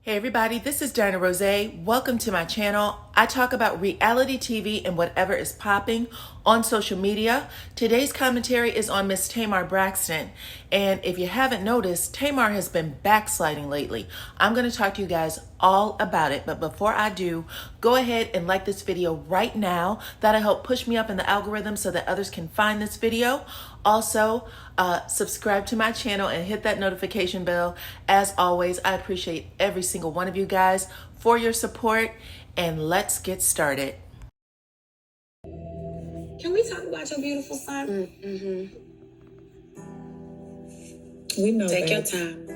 Hey everybody, this is DyanaRozay. Welcome to my channel. I talk about reality TV and whatever is popping on social media. Today's commentary is on Miss Tamar Braxton. And if you haven't noticed, Tamar has been backsliding lately. I'm going to talk to you guys all about it. But before I do, go ahead and like this video right now. That'll help push me up in the algorithm so that others can find this video. Also, subscribe to my channel and hit that notification bell. As always, I appreciate every single one of you guys for your support, and let's get started. Can we talk about your beautiful son? Mm-hmm. We know Take that. your time.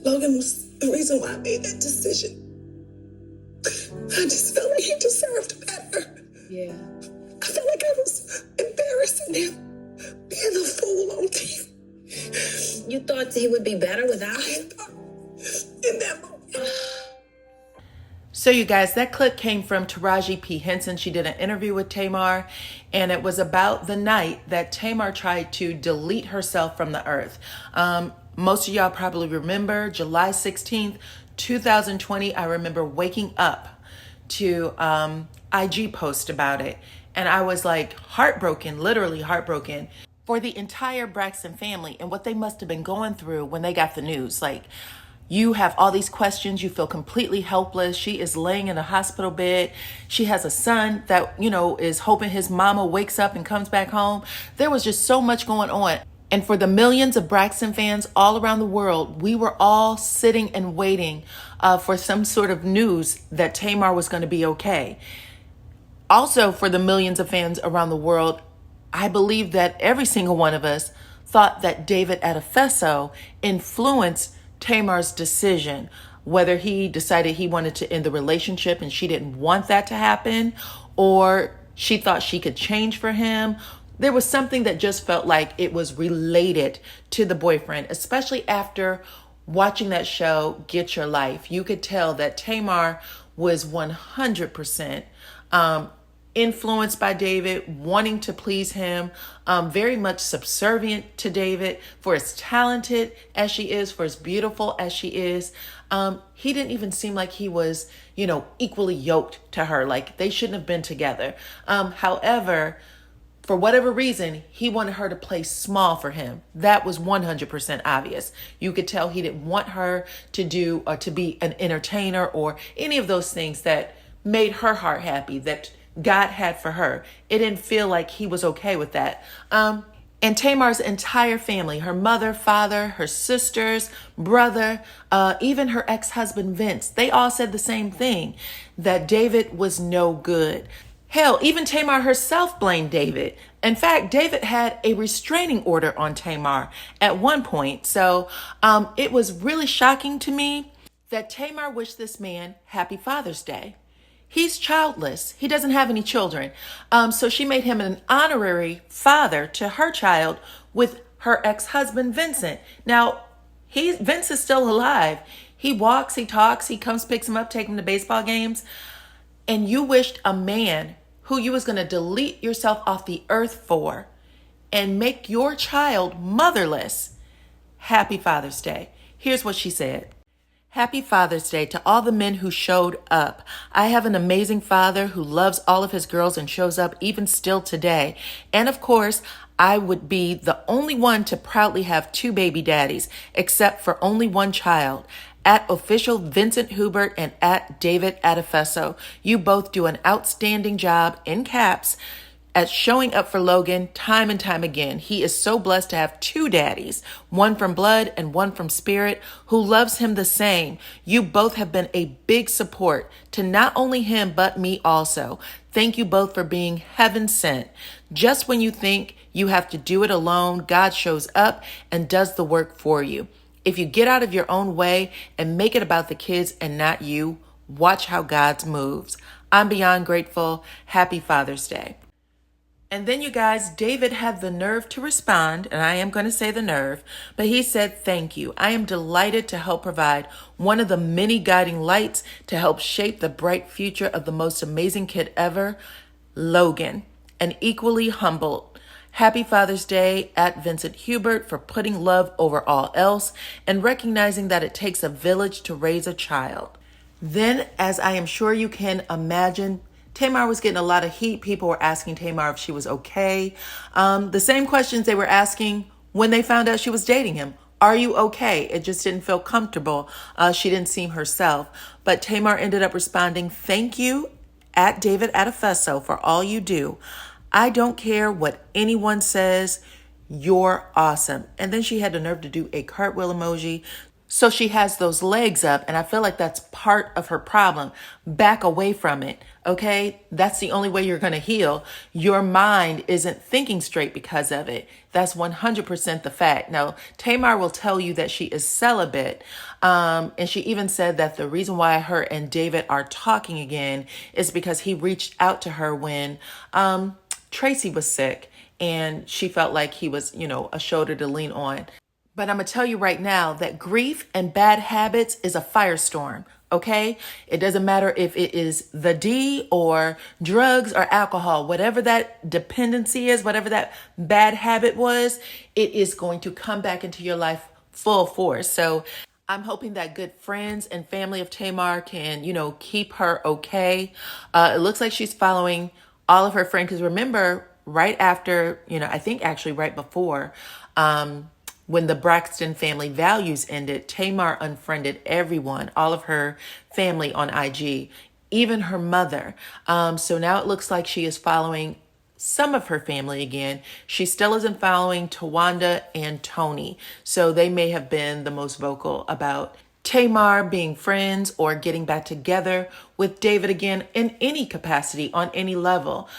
Logan was the reason why I made that decision. I just felt like he deserved better. Yeah. I felt like I was embarrassing him, being a fool on TV. You thought he would be better without I you? thought in that moment. So you guys, that clip came from Taraji P. Henson. She did an interview with Tamar, and it was about the night that Tamar tried to delete herself from the earth. Most of y'all probably remember July 16th, 2020. I remember waking up to IG post about it, and I was like heartbroken, literally heartbroken for the entire Braxton family and what they must have been going through when they got the news. Like, you have all these questions. You feel completely helpless. She is laying in a hospital bed. She has a son that, is hoping his mama wakes up and comes back home. There was just so much going on. And for the millions of Braxton fans all around the world, we were all sitting and waiting for some sort of news that Tamar was going to be okay. Also, for the millions of fans around the world, I believe that every single one of us thought that David Adefeso influenced Tamar's decision, whether he decided he wanted to end the relationship and she didn't want that to happen, or she thought she could change for him. There was something that just felt like it was related to the boyfriend, especially after watching that show, Get Your Life. You could tell that Tamar was 100% influenced by David, wanting to please him, very much subservient to David for as talented as she is, for as beautiful as she is. He didn't even seem like he was, equally yoked to her. Like, they shouldn't have been together. However, for whatever reason, he wanted her to play small for him. That was 100% obvious. You could tell he didn't want her to do or to be an entertainer or any of those things that made her heart happy, that God had for her. It didn't feel like he was okay with that. And Tamar's entire family, her mother, father, her sisters, brother, even her ex-husband Vince, they all said the same thing, that David was no good. Hell, even Tamar herself blamed David. In fact, David had a restraining order on Tamar at one point. So it was really shocking to me that Tamar wished this man happy Father's Day. He's childless. He doesn't have any children. So she made him an honorary father to her child with her ex-husband, Vincent. Now, Vince is still alive. He walks, he talks, he comes, picks him up, take him to baseball games. And you wished a man who you was going to delete yourself off the earth for and make your child motherless happy Father's Day. Here's what she said. Happy Father's Day to all the men who showed up. I have an amazing father who loves all of his girls and shows up even still today. And of course, I would be the only one to proudly have 2 baby daddies, except for only one child. At official Vincent Hubert and at David Adefeso. You both do an outstanding job, in caps, at showing up for Logan time and time again. He is so blessed to have 2 daddies, one from blood and one from spirit, who loves him the same. You both have been a big support to not only him, but me also. Thank you both for being heaven sent. Just when you think you have to do it alone, God shows up and does the work for you. If you get out of your own way and make it about the kids and not you, watch how God moves. I'm beyond grateful. Happy Father's Day. And then, you guys, David had the nerve to respond, and I am going to say the nerve, but he said, thank you. I am delighted to help provide one of the many guiding lights to help shape the bright future of the most amazing kid ever, Logan, and equally humbled. Happy Father's Day at Vincent Hubert for putting love over all else and recognizing that it takes a village to raise a child. Then, as I am sure you can imagine, Tamar was getting a lot of heat. People were asking Tamar if she was okay. The same questions they were asking when they found out she was dating him. Are you okay? It just didn't feel comfortable. She didn't seem herself. But Tamar ended up responding, "Thank you at David Adefeso for all you do. I don't care what anyone says. You're awesome." And then she had the nerve to do a cartwheel emoji. So she has those legs up, and I feel like that's part of her problem. Back away from it, okay? That's the only way you're going to heal. Your mind isn't thinking straight because of it. That's 100% the fact. Now, Tamar will tell you that she is celibate, and she even said that the reason why her and David are talking again is because he reached out to her when Tracy was sick, and she felt like he was, a shoulder to lean on. But I'm going to tell you right now that grief and bad habits is a firestorm, okay? It doesn't matter if it is the D or drugs or alcohol, whatever that dependency is, whatever that bad habit was, it is going to come back into your life full force. So I'm hoping that good friends and family of Tamar can, keep her okay. It looks like she's following all of her friends, because remember, right after, I think actually right before, when the Braxton family values ended, Tamar unfriended everyone, all of her family on IG, even her mother. So now it looks like she is following some of her family again. She still isn't following Wanda and Tony. So they may have been the most vocal about Tamar being friends or getting back together with David again in any capacity, on any level.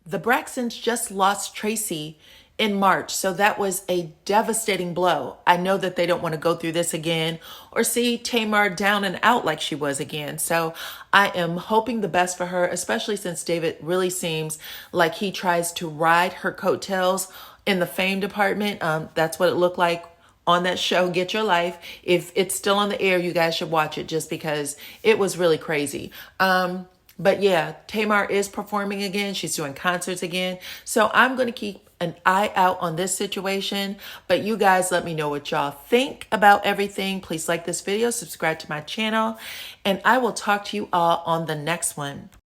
The Braxtons just lost Tracy in March, so that was a devastating blow. I know that they don't want to go through this again or see Tamar down and out like she was again. So I am hoping the best for her, especially since David really seems like he tries to ride her coattails in the fame department. That's what it looked like on that show, Get Your Life. If it's still on the air, you guys should watch it just because it was really crazy. But yeah, Tamar is performing again. She's doing concerts again. So I'm going to keep an eye out on this situation. But you guys let me know what y'all think about everything. Please like this video, subscribe to my channel, and I will talk to you all on the next one.